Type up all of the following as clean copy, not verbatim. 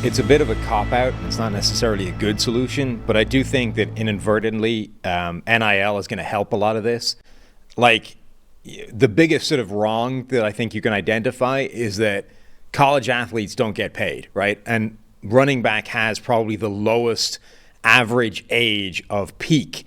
It's a bit of a cop-out. It's not necessarily a good solution, but I do think that inadvertently, NIL is going to help a lot of this. Like, the biggest sort of wrong that I think you can identify is that college athletes don't get paid, right? And running back has probably the lowest average age of peak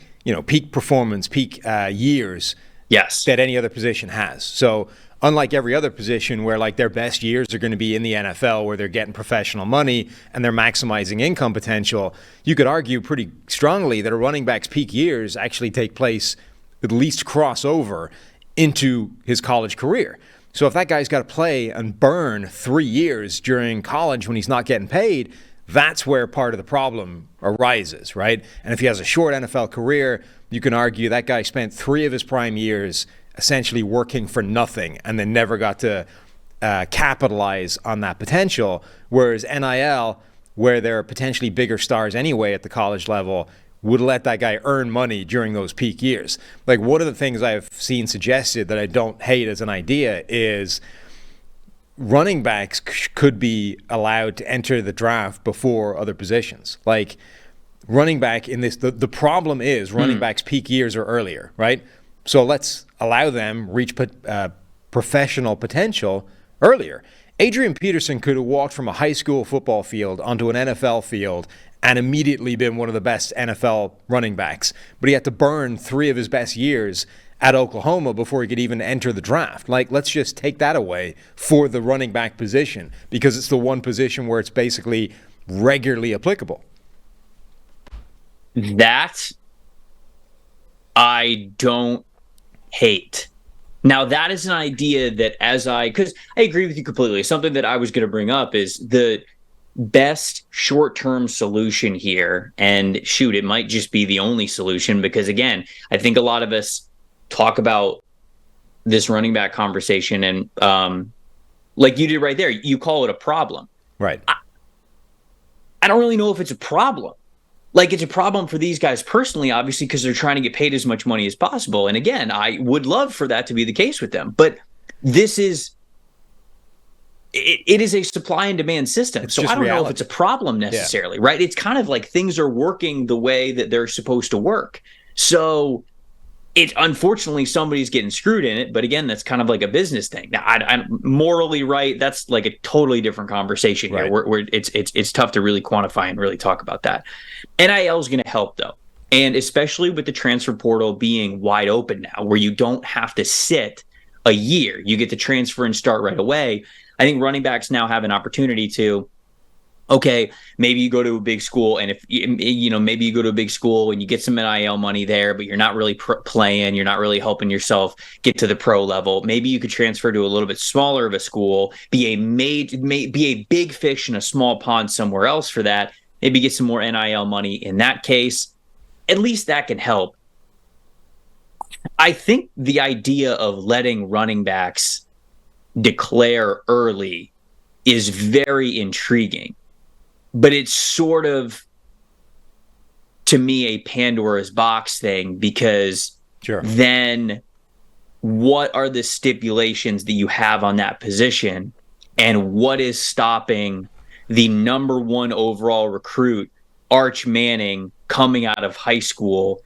performance, peak years Yes. that any other position has. So unlike every other position where like their best years are going to be in the NFL where they're getting professional money and they're maximizing income potential, you could argue pretty strongly that a running back's peak years actually take place, at least crossover into his college career. So if that guy's got to play and burn 3 years during college when he's not getting paid, that's where part of the problem arises, right? And if he has a short NFL career, you can argue that guy spent 3 of his prime years essentially working for nothing and then never got to capitalize on that potential. Whereas NIL, where there are potentially bigger stars anyway at the college level, would let that guy earn money during those peak years. Like, one of the things I've seen suggested that I don't hate as an idea is running backs could be allowed to enter the draft before other positions. Like, running back in this, the problem is running backs' peak years are earlier, right? So let's allow them reach professional potential earlier. Adrian Peterson could have walked from a high school football field onto an NFL field and immediately been one of the best NFL running backs. But he had to burn 3 of his best years at Oklahoma before he could even enter the draft. Like, let's just take that away for the running back position because it's the one position where it's basically regularly applicable. That I don't hate. Now, that is an idea that because I agree with you completely. Something that I was going to bring up is the best short-term solution here. And shoot, it might just be the only solution because, again, I think a lot of us talk about this running back conversation and like you did right there, you call it a problem. Right. I don't really know if it's a problem. Like, it's a problem for these guys personally, obviously, because they're trying to get paid as much money as possible. And again, I would love for that to be the case with them. But this is, it is a supply and demand system. So I don't know if it's a problem necessarily, right? It's kind of like things are working the way that they're supposed to work. So it's unfortunately somebody's getting screwed in it. But again, that's kind of like a business thing. Now, I'm morally right. That's like a totally different conversation here where it's tough to really quantify and really talk about that. NIL is going to help, though. And especially with the transfer portal being wide open now, where you don't have to sit a year. You get to transfer and start right away. I think running backs now have an opportunity to, okay, maybe you go to a big school, and if maybe you go to a big school and you get some NIL money there, but you're not really playing, you're not really helping yourself get to the pro level. Maybe you could transfer to a little bit smaller of a school, be a big fish in a small pond somewhere else for that. Maybe get some more NIL money in that case. At least that can help. I think the idea of letting running backs declare early is very intriguing. But it's sort of, to me, a Pandora's box thing because then what are the stipulations that you have on that position, and what is stopping the number 1 overall recruit, Arch Manning, coming out of high school,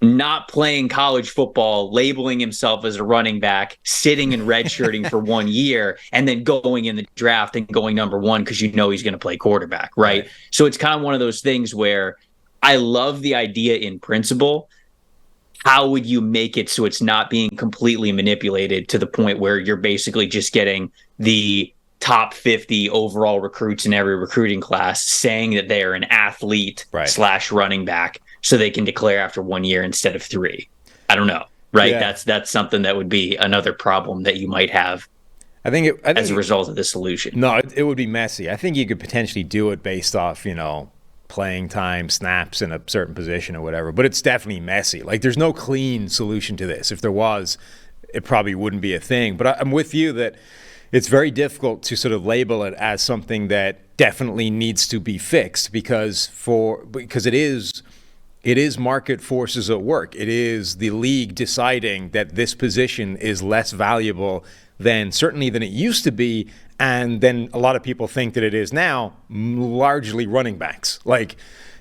not playing college football, labeling himself as a running back, sitting and redshirting for 1 year, and then going in the draft and going number 1 because you know he's going to play quarterback, right? So it's kind of one of those things where I love the idea in principle. How would you make it so it's not being completely manipulated to the point where you're basically just getting the top 50 overall recruits in every recruiting class saying that they are an athlete / running back, so they can declare after 1 year instead of 3. I don't know, right? Yeah. That's something that would be another problem that you might have as a result of the solution. No, it would be messy. I think you could potentially do it based off, playing time, snaps in a certain position or whatever, but it's definitely messy. Like, there's no clean solution to this. If there was, it probably wouldn't be a thing. But I'm with you that it's very difficult to sort of label it as something that definitely needs to be fixed because it is market forces at work. It is the league deciding that this position is less valuable certainly than it used to be, and then a lot of people think that it is now, largely running backs. Like,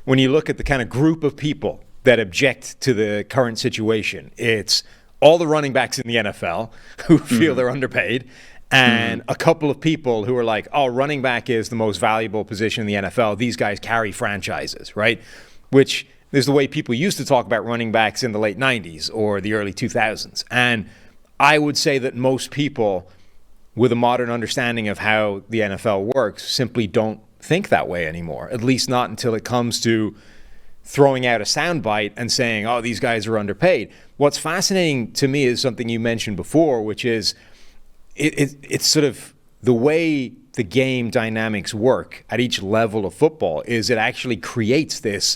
when you look at the kind of group of people that object to the current situation, it's all the running backs in the NFL who feel they're underpaid, and a couple of people who are like, oh, running back is the most valuable position in the NFL. These guys carry franchises, right? Which is the way people used to talk about running backs in the late 90s or the early 2000s. And I would say that most people with a modern understanding of how the NFL works simply don't think that way anymore, at least not until it comes to throwing out a soundbite and saying, oh, these guys are underpaid. What's fascinating to me is something you mentioned before, which is it's sort of the way the game dynamics work at each level of football is it actually creates this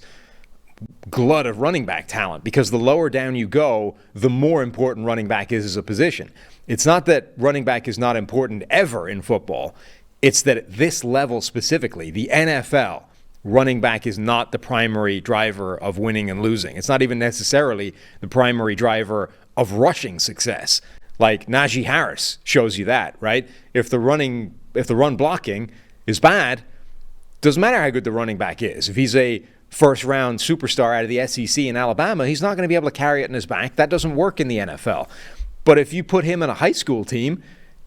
glut of running back talent, because the lower down you go, the more important running back is as a position. It's not that running back is not important ever in football. It's that at this level specifically, the NFL, running back is not the primary driver of winning and losing. It's not even necessarily the primary driver of rushing success. Like Najee Harris shows you that, right? If the run blocking is bad, doesn't matter how good the running back is. If he's a first-round superstar out of the SEC in Alabama, he's not going to be able to carry it in his back. That doesn't work in the NFL. But if you put him in a high school team,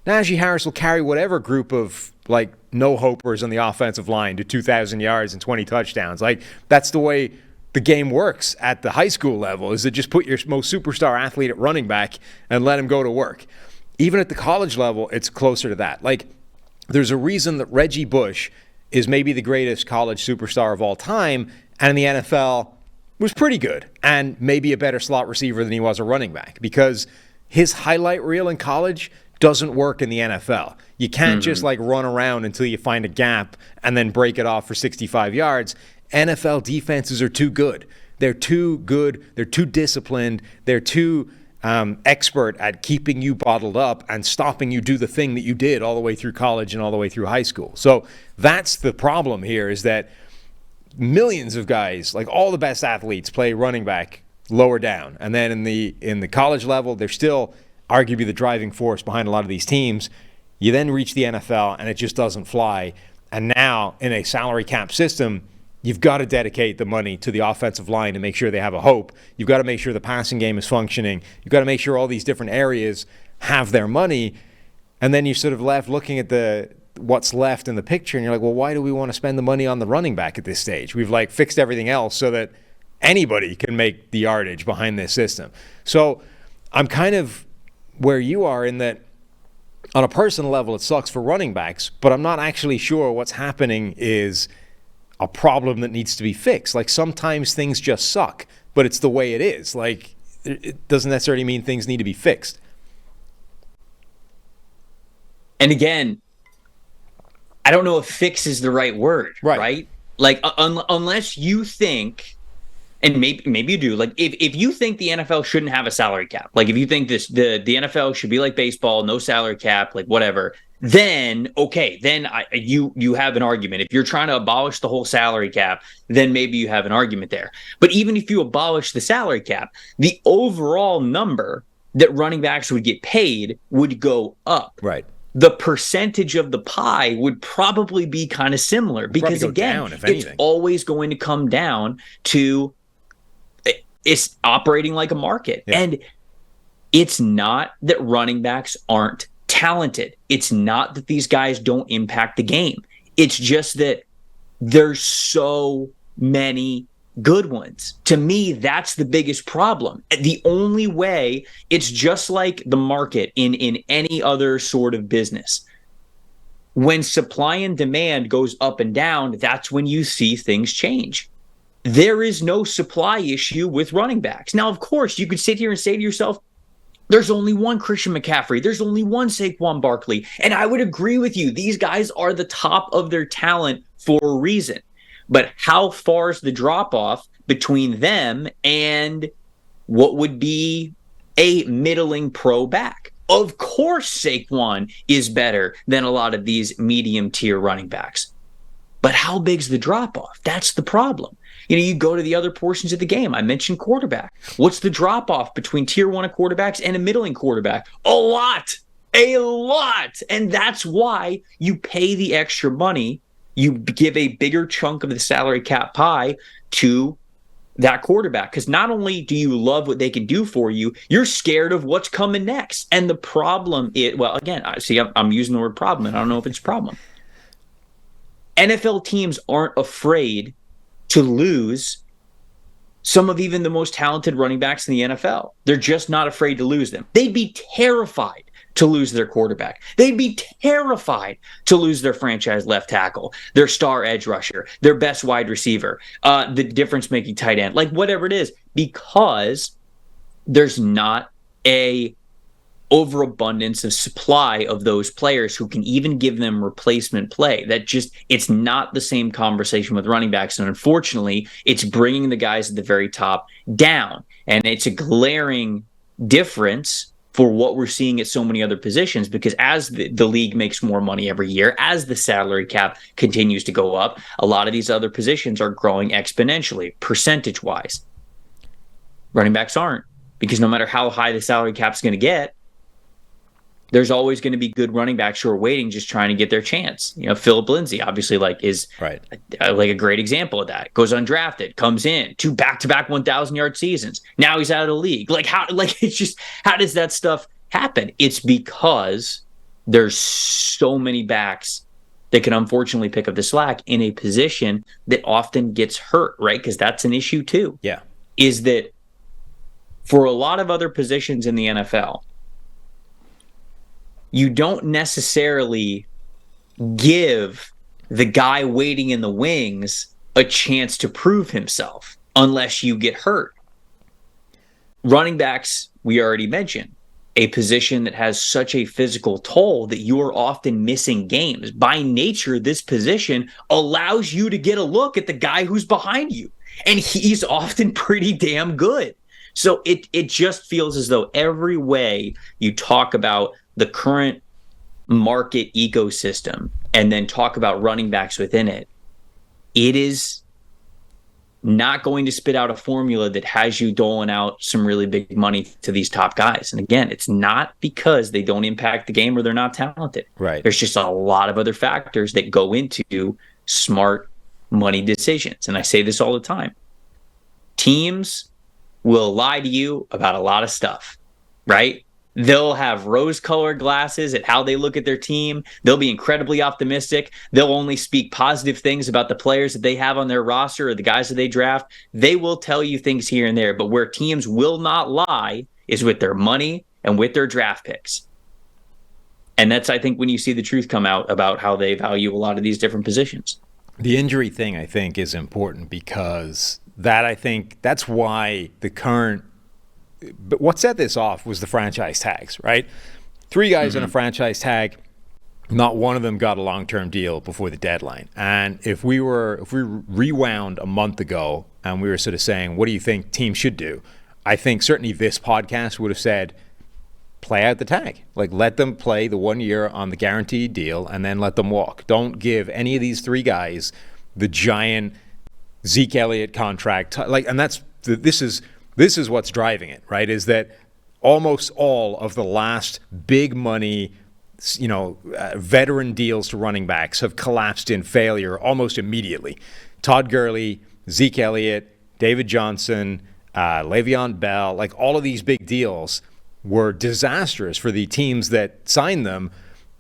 Najee Harris will carry whatever group of like no-hopers on the offensive line to 2,000 yards and 20 touchdowns. Like, that's the way the game works at the high school level, is to just put your most superstar athlete at running back and let him go to work. Even at the college level, it's closer to that. Like, there's a reason that Reggie Bush is maybe the greatest college superstar of all time, and in the NFL was pretty good and maybe a better slot receiver than he was a running back, because his highlight reel in college doesn't work in the NFL. You can't just like run around until you find a gap and then break it off for 65 yards. NFL defenses are too good. They're too good. They're too disciplined. They're too expert at keeping you bottled up and stopping you do the thing that you did all the way through college and all the way through high school. So that's the problem here, is that millions of guys, like all the best athletes, play running back lower down. And then in the college level, they're still arguably the driving force behind a lot of these teams. You then reach the NFL and it just doesn't fly. And now in a salary cap system, you've got to dedicate the money to the offensive line to make sure they have a hope. You've got to make sure the passing game is functioning. You've got to make sure all these different areas have their money. And then you're sort of left looking at what's left in the picture, and you're like, well, why do we want to spend the money on the running back at this stage? We've like fixed everything else so that anybody can make the yardage behind this system. So I'm kind of where you are, in that on a personal level, it sucks for running backs, but I'm not actually sure what's happening is a problem that needs to be fixed. Like, sometimes things just suck, but it's the way it is. Like, it doesn't necessarily mean things need to be fixed. And again, I don't know if fix is the right word, right? Like, unless you think, and maybe you do, like, if you think the NFL shouldn't have a salary cap, like if you think the NFL should be like baseball, no salary cap, like whatever, then okay, then you have an argument. If you're trying to abolish the whole salary cap, then maybe you have an argument there. But even if you abolish the salary cap, the overall number that running backs would get paid would go up. Right. The percentage of the pie would probably be kind of similar, because again, it's always going to come down to it's operating like a market. Yeah. And it's not that running backs aren't talented. It's not that these guys don't impact the game. It's just that there's so many good ones. To me, that's the biggest problem. The only way, it's just like the market in any other sort of business. When supply and demand goes up and down, that's when you see things change. There is no supply issue with running backs. Now, of course, you could sit here and say to yourself, there's only one Christian McCaffrey. There's only one Saquon Barkley. And I would agree with you. These guys are the top of their talent for a reason. But how far is the drop-off between them and what would be a middling pro back? Of course, Saquon is better than a lot of these medium-tier running backs. But how big's the drop-off? That's the problem. You know, you go to the other portions of the game. I mentioned quarterback. What's the drop-off between tier one of quarterbacks and a middling quarterback? A lot. A lot. And that's why you pay the extra money. You give a bigger chunk of the salary cap pie to that quarterback, because not only do you love what they can do for you, you're scared of what's coming next. And the problem is, well, again, I'm using the word problem, and I don't know if it's a problem. NFL teams aren't afraid to lose some of even the most talented running backs in the NFL. They're just not afraid to lose them. They'd be terrified to lose their quarterback. They'd be terrified to lose their franchise left tackle, their star edge rusher, their best wide receiver, the difference-making tight end, like whatever it is, because there's not a overabundance of supply of those players who can even give them replacement play. It's not the same conversation with running backs. And unfortunately, it's bringing the guys at the very top down. And it's a glaring difference for what we're seeing at so many other positions, because as the league makes more money every year, as the salary cap continues to go up, a lot of these other positions are growing exponentially, percentage-wise. Running backs aren't, because no matter how high the salary cap is going to get, there's always going to be good running backs who are waiting, just trying to get their chance. Philip Lindsay, obviously, is right, like a great example of that. Goes undrafted, comes in, 2 back-to-back 1,000-yard seasons. Now he's out of the league. How does that stuff happen? It's because there's so many backs that can unfortunately pick up the slack in a position that often gets hurt, right? Because that's an issue too. Yeah, is that for a lot of other positions in the NFL, you don't necessarily give the guy waiting in the wings a chance to prove himself unless you get hurt. Running backs, we already mentioned, a position that has such a physical toll that you are often missing games. By nature, this position allows you to get a look at the guy who's behind you, and he's often pretty damn good. So it just feels as though every way you talk about the current market ecosystem and then talk about running backs within it, it is not going to spit out a formula that has you doling out some really big money to these top guys. And again, it's not because they don't impact the game or they're not talented. Right. There's just a lot of other factors that go into smart money decisions. And I say this all the time. Teams will lie to you about a lot of stuff, right? They'll have rose-colored glasses at how they look at their team. They'll be incredibly optimistic. They'll only speak positive things about the players that they have on their roster or the guys that they draft. They will tell you things here and there, but where teams will not lie is with their money and with their draft picks. And that's, I think, when you see the truth come out about how they value a lot of these different positions. The injury thing, I think, is important because that's why the current. But what set this off was the franchise tags, right? 3 guys on a franchise tag, not one of them got a long-term deal before the deadline. And if we rewound a month ago and we were sort of saying, what do you think teams should do? I think certainly this podcast would have said, play out the tag. Let them play the 1 year on the guaranteed deal and then let them walk. Don't give any of these 3 guys the giant Zeke Elliott contract. And this is what's driving it, right? Is that almost all of the last big money, veteran deals to running backs have collapsed in failure almost immediately. Todd Gurley, Zeke Elliott, David Johnson, Le'Veon Bell, all of these big deals were disastrous for the teams that signed them,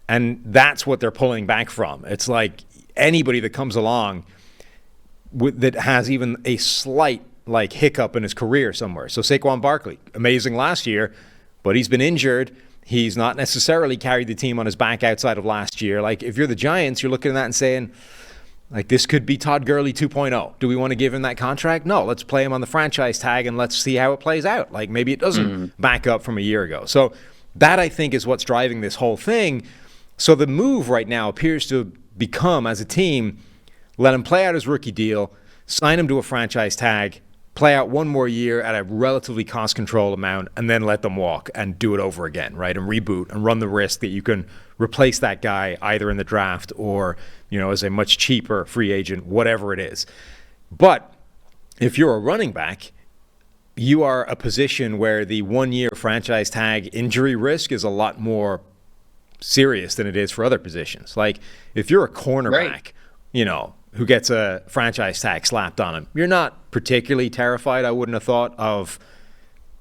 and that's what they're pulling back from. It's like anybody that comes along that has even a slight hiccup in his career somewhere. So Saquon Barkley, amazing last year, but he's been injured. He's not necessarily carried the team on his back outside of last year. If you're the Giants, you're looking at that and saying, this could be Todd Gurley 2.0. Do we want to give him that contract? No, let's play him on the franchise tag and let's see how it plays out. Maybe it doesn't back up from a year ago. So that, I think, is what's driving this whole thing. So the move right now appears to become, as a team, let him play out his rookie deal, sign him to a franchise tag, play out 1 more year at a relatively cost control amount, and then let them walk and do it over again, right? And reboot and run the risk that you can replace that guy either in the draft or, as a much cheaper free agent, whatever it is. But if you're a running back, you are a position where the 1 year franchise tag injury risk is a lot more serious than it is for other positions. Like if you're a cornerback, who gets a franchise tag slapped on him, you're not particularly terrified, I wouldn't have thought, of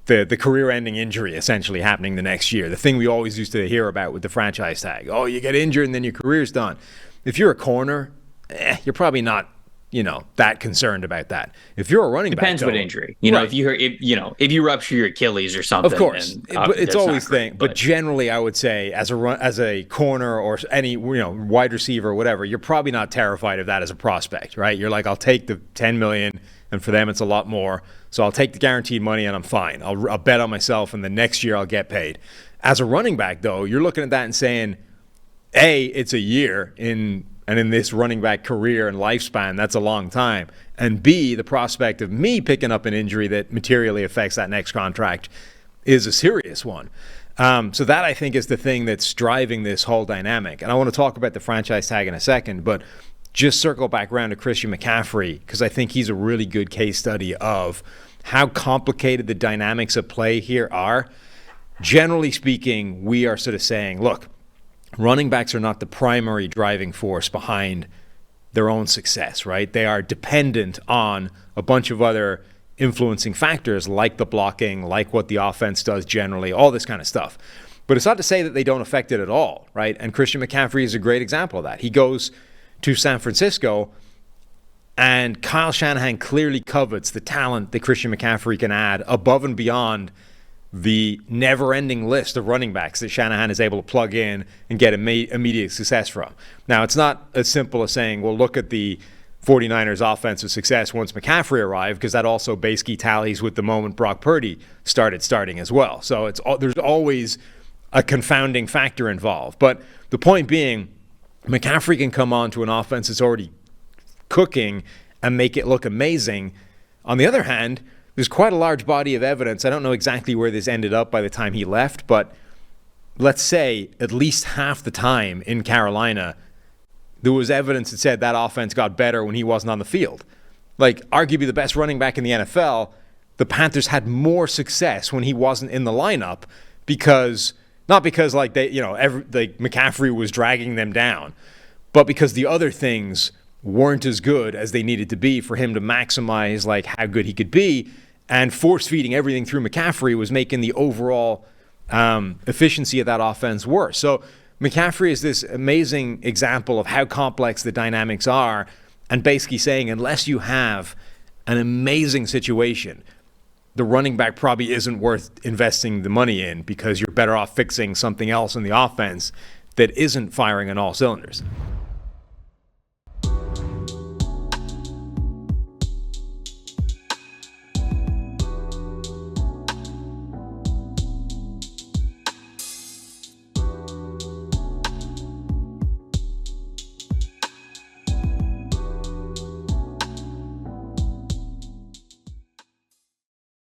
the career-ending injury essentially happening the next year. The thing we always used to hear about with the franchise tag. Oh, you get injured and then your career's done. If you're a corner, you're probably not, that concerned about that. If you're a running back, depends what injury. If you rupture your Achilles or something. Of course, but it's always thing. But generally, I would say as a corner or any wide receiver or whatever, you're probably not terrified of that as a prospect, right? You're like, I'll take the $10 million, and for them it's a lot more. So I'll take the guaranteed money and I'm fine. I'll bet on myself, and the next year I'll get paid. As a running back, though, you're looking at that and saying, A, it's a year in this running back career and lifespan, that's a long time. And B, the prospect of me picking up an injury that materially affects that next contract is a serious one. So that, I think, is the thing that's driving this whole dynamic. And I want to talk about the franchise tag in a second, but just circle back around to Christian McCaffrey, because I think he's a really good case study of how complicated the dynamics at play here are. Generally speaking, we are sort of saying, look, running backs are not the primary driving force behind their own success, right? They are dependent on a bunch of other influencing factors like the blocking, like what the offense does generally, all this kind of stuff. But it's not to say that they don't affect it at all, right? And Christian McCaffrey is a great example of that. He goes to San Francisco, and Kyle Shanahan clearly covets the talent that Christian McCaffrey can add above and beyond the never-ending list of running backs that Shanahan is able to plug in and get immediate success from. Now, it's not as simple as saying, well, look at the 49ers' offensive success once McCaffrey arrived, because that also basically tallies with the moment Brock Purdy starting as well. So there's always a confounding factor involved. But the point being, McCaffrey can come on to an offense that's already cooking and make it look amazing. On the other hand, there's quite a large body of evidence. I don't know exactly where this ended up by the time he left, but let's say at least half the time in Carolina, there was evidence that said that offense got better when he wasn't on the field. Like, arguably the best running back in the NFL, the Panthers had more success when he wasn't in the lineup not because McCaffrey was dragging them down, but because the other things weren't as good as they needed to be for him to maximize like how good he could be, and force-feeding everything through McCaffrey was making the overall efficiency of that offense worse. So McCaffrey is this amazing example of how complex the dynamics are, and basically saying unless you have an amazing situation, the running back probably isn't worth investing the money in, because you're better off fixing something else in the offense that isn't firing on all cylinders.